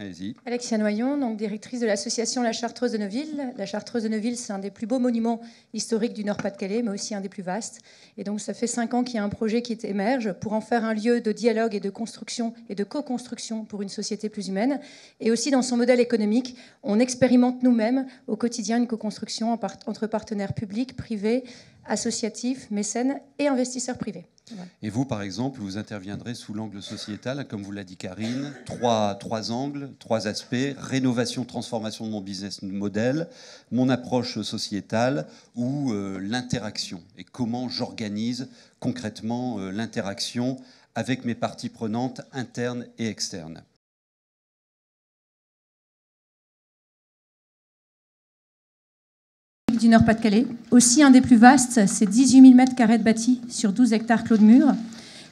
Allez-y. Alexia Noyon, donc directrice de l'association La Chartreuse de Neuville. La Chartreuse de Neuville, c'est un des plus beaux monuments historiques du Nord-Pas-de-Calais, mais aussi un des plus vastes. Et donc, ça fait 5 ans qu'il y a un projet qui émerge pour en faire un lieu de dialogue et de construction et de co-construction pour une société plus humaine. Et aussi, dans son modèle économique, on expérimente nous-mêmes au quotidien une co-construction entre partenaires publics, privés, associatifs, mécènes et investisseurs privés. Voilà. Et vous, par exemple, vous interviendrez sous l'angle sociétal, comme vous l'a dit Karine, trois angles, 3 aspects: rénovation, transformation de mon business model, mon approche sociétale ou l'interaction. Et comment j'organise concrètement l'interaction avec mes parties prenantes internes et externes. Du Nord-Pas-de-Calais. Aussi un des plus vastes, c'est 18 000 m² de bâti sur 12 hectares clos de murs.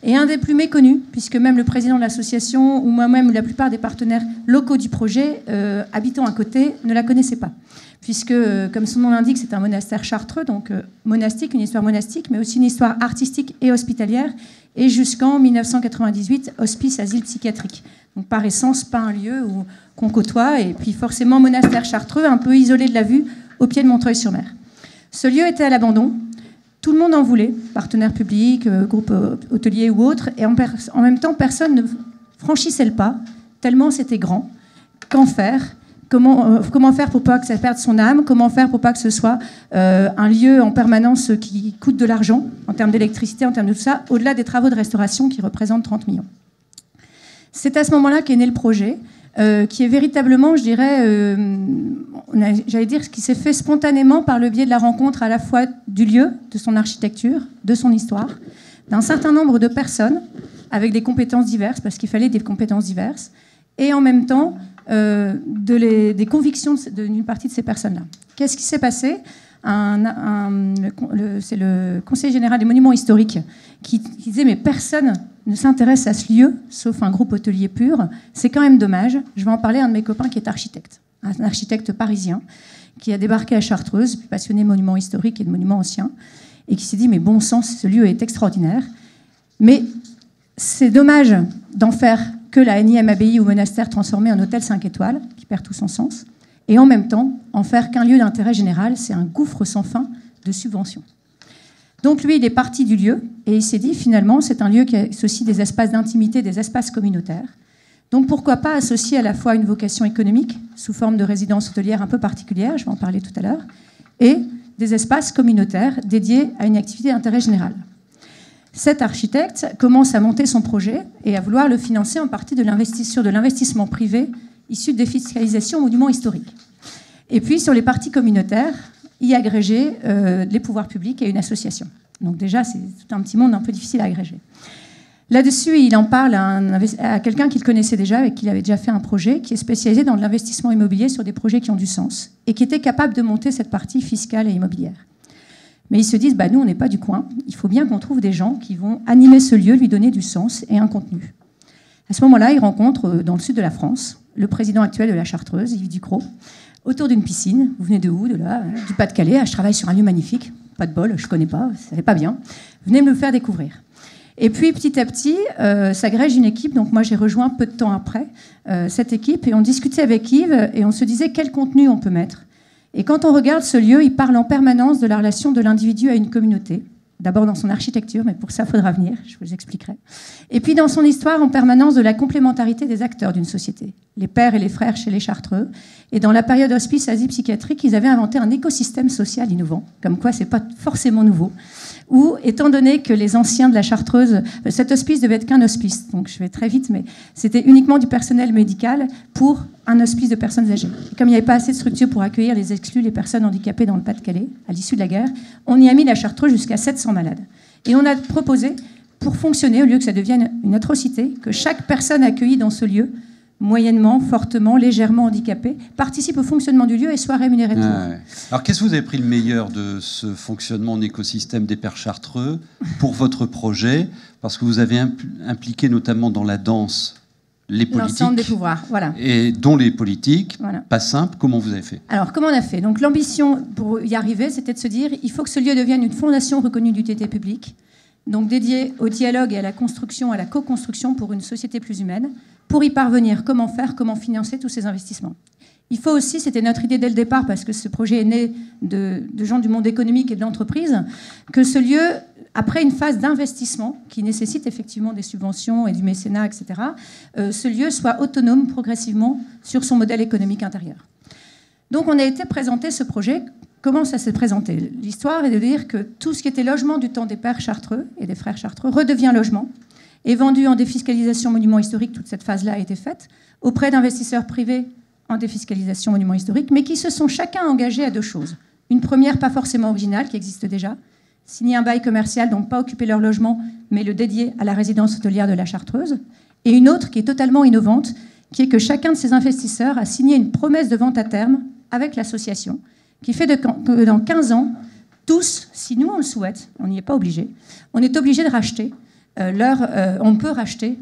Et un des plus méconnus, puisque même le président de l'association ou moi-même ou la plupart des partenaires locaux du projet, habitant à côté, ne la connaissaient pas. Puisque, comme son nom l'indique, c'est un monastère chartreux, donc monastique, une histoire monastique, mais aussi une histoire artistique et hospitalière. Et jusqu'en 1998, hospice asile psychiatrique. Donc par essence, pas un lieu qu'on côtoie. Et puis forcément, monastère chartreux, un peu isolé de la vue, au pied de Montreuil-sur-Mer. Ce lieu était à l'abandon. Tout le monde en voulait, partenaires publics, groupes hôteliers ou autres, et en même temps, personne ne franchissait le pas, tellement c'était grand. Qu'en faire ? Comment faire pour pas que ça perde son âme ? Comment faire pour pas que ce soit un lieu en permanence qui coûte de l'argent, en termes d'électricité, en termes de tout ça, au-delà des travaux de restauration qui représentent 30 millions. C'est à ce moment-là qu'est né le projet, qui est véritablement, je dirais, j'allais dire, ce qui s'est fait spontanément par le biais de la rencontre à la fois du lieu, de son architecture, de son histoire, d'un certain nombre de personnes avec des compétences diverses, parce qu'il fallait des compétences diverses, et en même temps des convictions d'une partie de ces personnes-là. Qu'est-ce qui s'est passé ? C'est le Conseil général des monuments historiques qui disait « mais personne ne s'intéresse à ce lieu, sauf un groupe hôtelier pur. C'est quand même dommage. » Je vais en parler à un de mes copains qui est architecte, un architecte parisien, qui a débarqué à Chartreuse, passionné de monuments historiques et de monuments anciens, et qui s'est dit « mais bon sang, ce lieu est extraordinaire. Mais c'est dommage d'en faire que la énième abbaye ou monastère transformé en hôtel 5 étoiles, qui perd tout son sens. Et en même temps, en faire qu'un lieu d'intérêt général, c'est un gouffre sans fin de subventions. » Donc lui, il est parti du lieu et il s'est dit, finalement, c'est un lieu qui associe des espaces d'intimité, des espaces communautaires. Donc pourquoi pas associer à la fois une vocation économique, sous forme de résidence hôtelière un peu particulière, je vais en parler tout à l'heure, et des espaces communautaires dédiés à une activité d'intérêt général. Cet architecte commence à monter son projet et à vouloir le financer en partie de l'investissement privé issu de défiscalisation monuments historiques. Et puis, sur les parties communautaires, y agréger les pouvoirs publics et une association. Donc déjà, c'est tout un petit monde un peu difficile à agréger. Là-dessus, il en parle à quelqu'un qu'il connaissait déjà, avec qui il avait déjà fait un projet, qui est spécialisé dans l'investissement immobilier sur des projets qui ont du sens, et qui était capable de monter cette partie fiscale et immobilière. Mais ils se disent, nous, on n'est pas du coin, il faut bien qu'on trouve des gens qui vont animer ce lieu, lui donner du sens et un contenu. À ce moment-là, il rencontre, dans le sud de la France, le président actuel de la Chartreuse, Yves Ducrot, autour d'une piscine. Vous venez de où ? De là, du Pas-de-Calais. Je travaille sur un lieu magnifique. Pas de bol, je ne connais pas, ça n'est pas bien. Venez me le faire découvrir. Et puis, petit à petit, s'agrège une équipe. Donc, moi, j'ai rejoint peu de temps après cette équipe. Et on discutait avec Yves et on se disait quel contenu on peut mettre. Et quand on regarde ce lieu, il parle en permanence de la relation de l'individu à une communauté. D'abord dans son architecture, mais pour ça, il faudra venir, je vous expliquerai. Et puis dans son histoire, en permanence de la complémentarité des acteurs d'une société, les pères et les frères chez les Chartreux. Et dans la période hospice asile psychiatrique, ils avaient inventé un écosystème social innovant, comme quoi c'est pas forcément nouveau, où, étant donné que les anciens de la Chartreuse, cet hospice devait être qu'un hospice, donc je vais très vite, mais c'était uniquement du personnel médical pour un hospice de personnes âgées. Et comme il n'y avait pas assez de structures pour accueillir les exclus, les personnes handicapées dans le Pas-de-Calais, à l'issue de la guerre, on y a mis la Chartreuse jusqu'à 700 malades. Et on a proposé, pour fonctionner, au lieu que ça devienne une atrocité, que chaque personne accueillie dans ce lieu, moyennement, fortement, légèrement handicapée, participe au fonctionnement du lieu et soit rémunérée pour. Ouais. Alors, qu'est-ce que vous avez pris le meilleur de ce fonctionnement en écosystème des Pères Chartreux pour votre projet ? Parce que vous avez impliqué notamment dans la danse les politiques. L'ensemble des pouvoirs, voilà. Et dont les politiques, voilà. Pas simple. Comment vous avez fait ? Alors, comment on a fait ? Donc, l'ambition pour y arriver, c'était de se dire il faut que ce lieu devienne une fondation reconnue d'utilité publique, donc dédiée au dialogue et à la construction, à la co-construction pour une société plus humaine, Pour y parvenir, comment faire, comment financer tous ces investissements? Il faut aussi, c'était notre idée dès le départ, parce que ce projet est né de gens du monde économique et de l'entreprise, que ce lieu, après une phase d'investissement qui nécessite effectivement des subventions et du mécénat, etc., ce lieu soit autonome progressivement sur son modèle économique intérieur. Donc on a été présenté ce projet. Comment ça s'est présenté? L'histoire est de dire que tout ce qui était logement du temps des pères chartreux et des frères chartreux redevient logement, est vendu en défiscalisation monument historique, toute cette phase-là a été faite, auprès d'investisseurs privés en défiscalisation monument historique, mais qui se sont chacun engagés à deux choses. Une première, pas forcément originale, qui existe déjà, signer un bail commercial, donc pas occuper leur logement, mais le dédier à la résidence hôtelière de la Chartreuse. Et une autre qui est totalement innovante, qui est que chacun de ces investisseurs a signé une promesse de vente à terme avec l'association, qui fait que dans 15 ans, tous, si nous on le souhaite, on n'y est pas obligé, on est obligé de racheter on peut racheter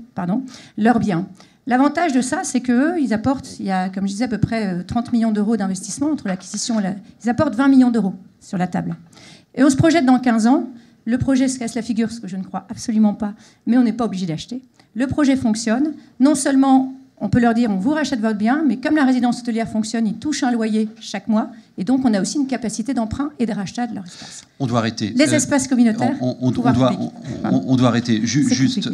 leurs biens. L'avantage de ça, c'est qu'eux, ils apportent, il y a, comme je disais, à peu près 30 millions d'euros d'investissement entre l'acquisition et ils apportent 20 millions d'euros sur la table. Et on se projette dans 15 ans, le projet se casse la figure, ce que je ne crois absolument pas, mais on n'est pas obligé d'acheter. Le projet fonctionne, non seulement on peut leur dire on vous rachète votre bien, mais comme la résidence hôtelière fonctionne, ils touchent un loyer chaque mois, et donc on a aussi une capacité d'emprunt et de rachat de leur espace. On doit arrêter. Les espaces communautaires, on doit arrêter. Juste,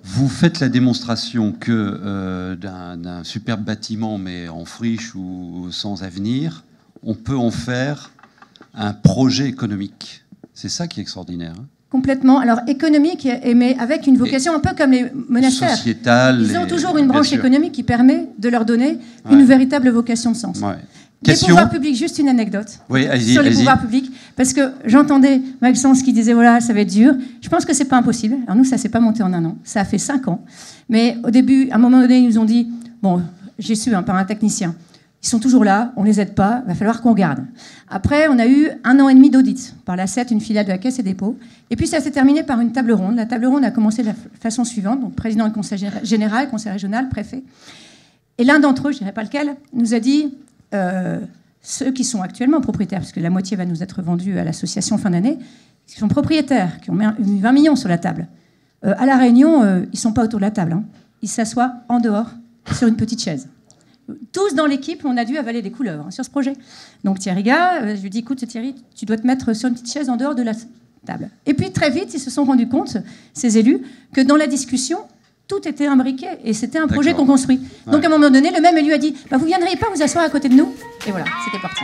vous faites la démonstration que d'un superbe bâtiment, mais en friche ou sans avenir, on peut en faire un projet économique. C'est ça qui est extraordinaire. Hein. Complètement. Alors, économique, mais avec une vocation un peu comme les monastères. Sociétale. Ils ont toujours une branche économique qui permet de leur donner une véritable vocation de sens. Ouais. Les pouvoirs publics, juste une anecdote sur les pouvoirs publics, parce que j'entendais Maxence qui disait, voilà, ça va être dur. Je pense que c'est pas impossible. Alors nous, ça s'est pas monté en un an. Ça a fait 5 ans. Mais au début, à un moment donné, ils nous ont dit, bon, j'ai su par un technicien, ils sont toujours là, on les aide pas, il va falloir qu'on regarde. Après, on a eu 1 an et demi d'audit par la CET, une filiale de la Caisse et Dépôts. Et puis ça s'est terminé par une table ronde. La table ronde a commencé de la façon suivante, donc président du conseil général, conseil régional, préfet. Et l'un d'entre eux, je ne dirais pas lequel, nous a dit, ceux qui sont actuellement propriétaires, parce que la moitié va nous être vendue à l'association fin d'année, qui sont propriétaires, qui ont mis 20 millions sur la table. À La Réunion, ils ne sont pas autour de la table. Hein. Ils s'assoient en dehors, sur une petite chaise. Tous dans l'équipe, on a dû avaler des couleuvres sur ce projet. Donc Thierry Gars, je lui dis, écoute Thierry, tu dois te mettre sur une petite chaise en dehors de la table. Et puis très vite, ils se sont rendus compte, ces élus, que dans la discussion, tout était imbriqué et c'était un projet qu'on construit. Donc à un moment donné, le même élu a dit, vous ne viendriez pas vous asseoir à côté de nous? Et voilà, c'était parti.